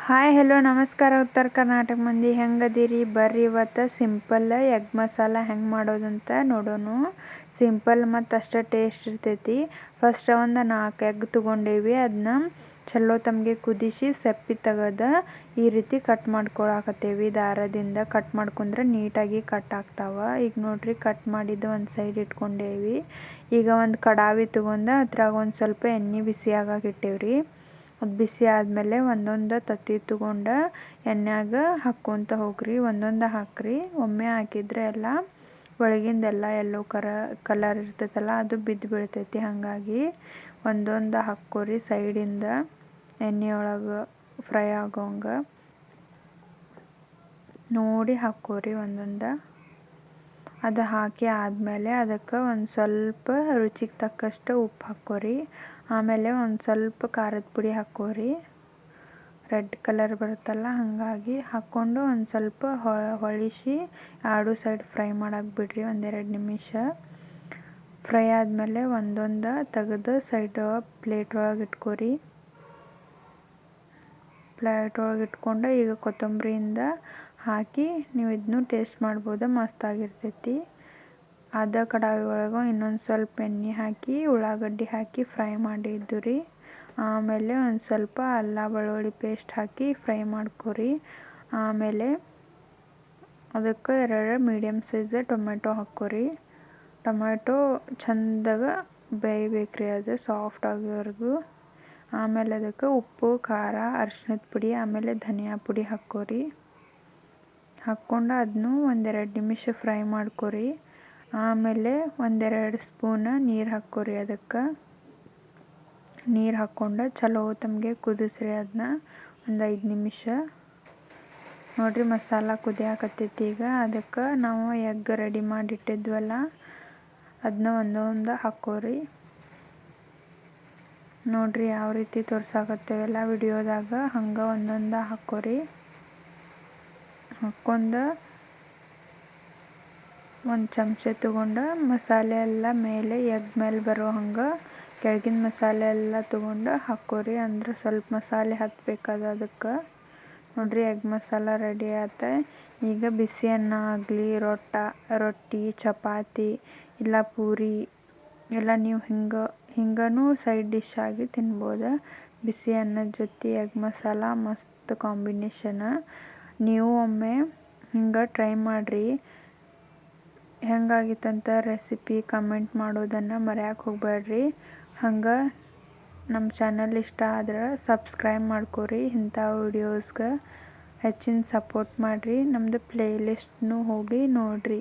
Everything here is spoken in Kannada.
ಹಾಯ್ ಹೆಲೋ ನಮಸ್ಕಾರ ಉತ್ತರ ಕರ್ನಾಟಕ ಮಂದಿ ಹೆಂಗದಿರಿ ಬರ್ರಿ ಇವತ್ತು ಸಿಂಪಲ್ ಎಗ್ ಮಸಾಲ ಹೆಂಗೆ ಮಾಡೋದಂತ ನೋಡೋಣ. ಸಿಂಪಲ್ ಮತ್ತು ಅಷ್ಟೇ ಟೇಸ್ಟ್ ಇರ್ತೈತಿ. ಫಸ್ಟ್ ಒಂದು 4 ಎಗ್ ತೊಗೊಂಡೇವಿ. ಅದನ್ನ ಚಲೋ ತಮಗೆ ಕುದಿಸಿ ಸಪ್ಪೆ ತೆಗೆದು ಈ ರೀತಿ ಕಟ್ ಮಾಡ್ಕೊಳಕತ್ತೇವಿ. ದಾರದಿಂದ ಕಟ್ ಮಾಡ್ಕೊಂಡ್ರೆ ನೀಟಾಗಿ ಕಟ್ ಆಗ್ತಾವ. ಈಗ ನೋಡ್ರಿ ಕಟ್ ಮಾಡಿದ್ದು ಒಂದು ಸೈಡ್ ಇಟ್ಕೊಂಡೇವಿ. ಈಗ ಒಂದು ಕಡಾವಿ ತೊಗೊಂಡು ಅದ್ರಾಗ ಒಂದು ಸ್ವಲ್ಪ ಎಣ್ಣೆ ಬಿಸಿ ಆಗಕ್ಕೆ ಇಟ್ಟೇವ್ರಿ. ಅದು ಬಿಸಿ ಆದಮೇಲೆ ಒಂದೊಂದು ತತ್ತಿ ತೊಗೊಂಡು ಎಣ್ಣೆಯಾಗ ಹಾಕ್ಕೊತ ಹೋಗ್ರಿ. ಒಂದೊಂದು ಹಾಕ್ರಿ. ಒಮ್ಮೆ ಹಾಕಿದರೆ ಎಲ್ಲ ಒಳಗಿಂದೆಲ್ಲ ಎಲ್ಲೋ ಕಲರ್ ಇರ್ತೈತಲ್ಲ ಅದು ಬಿದ್ದು ಬೀಳ್ತೈತಿ. ಹಾಗಾಗಿ ಒಂದೊಂದು ಹಾಕ್ಕೊರಿ. ಸೈಡಿಂದ ಎಣ್ಣೆಯೊಳಗೆ ಫ್ರೈ ಆಗೋಂಗೆ ನೋಡಿ ಹಾಕ್ಕೊರಿ ಒಂದೊಂದು. ಅದು ಹಾಕಿ ಆದಮೇಲೆ ಅದಕ್ಕೆ ಒಂದು ಸ್ವಲ್ಪ ರುಚಿಗೆ ತಕ್ಕಷ್ಟು ಉಪ್ಪು ಹಾಕ್ಕೊರಿ. ಆಮೇಲೆ ಒಂದು ಸ್ವಲ್ಪ ಖಾರದ ಪುಡಿ ಹಾಕ್ಕೊರಿ. ರೆಡ್ ಕಲರ್ ಬರುತ್ತಲ್ಲ ಹಾಗಾಗಿ ಹಾಕ್ಕೊಂಡು ಒಂದು ಸ್ವಲ್ಪ ಹೊಳಿಸಿ ಎರಡು ಸೈಡ್ ಫ್ರೈ ಮಾಡಕ್ಕೆ ಬಿಡ್ರಿ. 1-2 ನಿಮಿಷ ಫ್ರೈ ಆದಮೇಲೆ ಒಂದೊಂದು ತೆಗೆದು ಸೈಡ್ ಪ್ಲೇಟ್ ಒಳಗೆ ಇಟ್ಕೊರಿ. ಪ್ಲೇಟ್ ಒಳಗೆ ಇಟ್ಕೊಂಡು ಈಗ ಕೊತ್ತಂಬರಿಯಿಂದ ಹಾಕಿ ನೀವು ಇದನ್ನು ಟೇಸ್ಟ್ ಮಾಡ್ಬೋದು. ಮಸ್ತಾಗಿರ್ತೈತಿ. ಅದೇ ಕಡಾಯಿ ಒಳಗೆ ಇನ್ನೊಂದು ಸ್ವಲ್ಪ ಎಣ್ಣೆ ಹಾಕಿ ಉಳ್ಳಾಗಡ್ಡಿ ಹಾಕಿ ಫ್ರೈ ಮಾಡಿದ್ದು ರೀ. ಆಮೇಲೆ ಒಂದು ಸ್ವಲ್ಪ ಅಲ್ಲ ಬೆಳ್ಳುಳ್ಳಿ ಪೇಸ್ಟ್ ಹಾಕಿ ಫ್ರೈ ಮಾಡ್ಕೊರಿ. ಆಮೇಲೆ ಅದಕ್ಕೆ 2 ಮೀಡಿಯಮ್ ಸೈಜ್ ಟೊಮೆಟೊ ಹಾಕ್ಕೊರಿ. ಟೊಮೆಟೊ ಚಂದಾಗ ಬೇಯಬೇಕ್ರಿ, ಅದು ಸಾಫ್ಟ್ ಆಗೋವರೆಗೂ. ಆಮೇಲೆ ಅದಕ್ಕೆ ಉಪ್ಪು, ಖಾರ, ಅರಿಶಿಣದ ಪುಡಿ ಆಮೇಲೆ ಧನಿಯಾ ಪುಡಿ ಹಾಕ್ಕೊರಿ. ಹಾಕ್ಕೊಂಡು ಅದನ್ನು 1-2 ನಿಮಿಷ ಫ್ರೈ ಮಾಡ್ಕೊರಿ. ಆಮೇಲೆ 1-2 ಸ್ಪೂನ್ ನೀರು ಹಾಕ್ಕೊರಿ. ಅದಕ್ಕೆ ನೀರು ಹಾಕ್ಕೊಂಡು ಚಲೋ ತಮಗೆ ಕುದಿಸ್ರಿ. ಅದನ್ನ ಒಂದು 5 ನಿಮಿಷ. ನೋಡಿರಿ ಮಸಾಲ ಕುದಿಯಾಕತ್ತೈತಿ. ಈಗ ಅದಕ್ಕೆ ನಾವು ಎಗ್ ರೆಡಿ ಮಾಡಿಟ್ಟಿದ್ವಲ್ಲ ಅದನ್ನ ಒಂದೊಂದು ಹಾಕ್ಕೊರಿ. ನೋಡಿರಿ ಯಾವ ರೀತಿ ತೋರ್ಸಾಕತ್ತೇವಲ್ಲ ವಿಡಿಯೋದಾಗ ಹಂಗೆ ಒಂದೊಂದು ಹಾಕ್ಕೊರಿ. ಹಾಕ್ಕೊಂಡು ಒಂದು ಚಮಚ ತೊಗೊಂಡು ಮಸಾಲೆ ಎಲ್ಲ ಮೇಲೆ ಎಗ್ ಮೇಲೆ ಬರೋ ಹಂಗೆ ಕೆಳಗಿನ ಮಸಾಲೆ ಎಲ್ಲ ತೊಗೊಂಡು ಹಾಕ್ಕೊರಿ. ಅಂದ್ರೆ ಸ್ವಲ್ಪ ಮಸಾಲೆ ಹತ್ತಬೇಕದ ಅದಕ್ಕೆ. ನೋಡಿರಿ ಎಗ್ ಮಸಾಲ ರೆಡಿ ಆತ. ಈಗ ಬಿಸಿ ಅನ್ನ ಆಗಲಿ ರೊಟ್ಟಿ ಚಪಾತಿ ಇಲ್ಲ ಪೂರಿ ಎಲ್ಲ ನೀವು ಹಿಂಗನೂ ಸೈಡ್ ಡಿಶ್ ಆಗಿ ತಿನ್ಬೋದು. ಬಿಸಿ ಅನ್ನದ ಜೊತೆ ಎಗ್ ಮಸಾಲ ಮಸ್ತ್ ಕಾಂಬಿನೇಷನ್. ನೀವು ಒಮ್ಮೆ ಹಿಂಗೆ ಟ್ರೈ ಮಾಡಿರಿ. ಹೆಂಗಾಗಿತ್ತಂತ ರೆಸಿಪಿ ಕಮೆಂಟ್ ಮಾಡೋದನ್ನು ಮರೆಯೋಕೆ ಹೋಗಬೇಡ್ರಿ. ಹಂಗೆ ನಮ್ಮ ಚಾನಲ್ ಇಷ್ಟ ಆದ್ರೆ ಸಬ್ಸ್ಕ್ರೈಬ್ ಮಾಡ್ಕೊರಿ. ಇಂಥ ವಿಡಿಯೋಸ್ಗೆ ಹೆಚ್ಚಿನ ಸಪೋರ್ಟ್ ಮಾಡಿರಿ. ನಮ್ಮದು ಪ್ಲೇ ಲಿಸ್ಟ್ನೂ ಹೋಗಿ ನೋಡಿರಿ.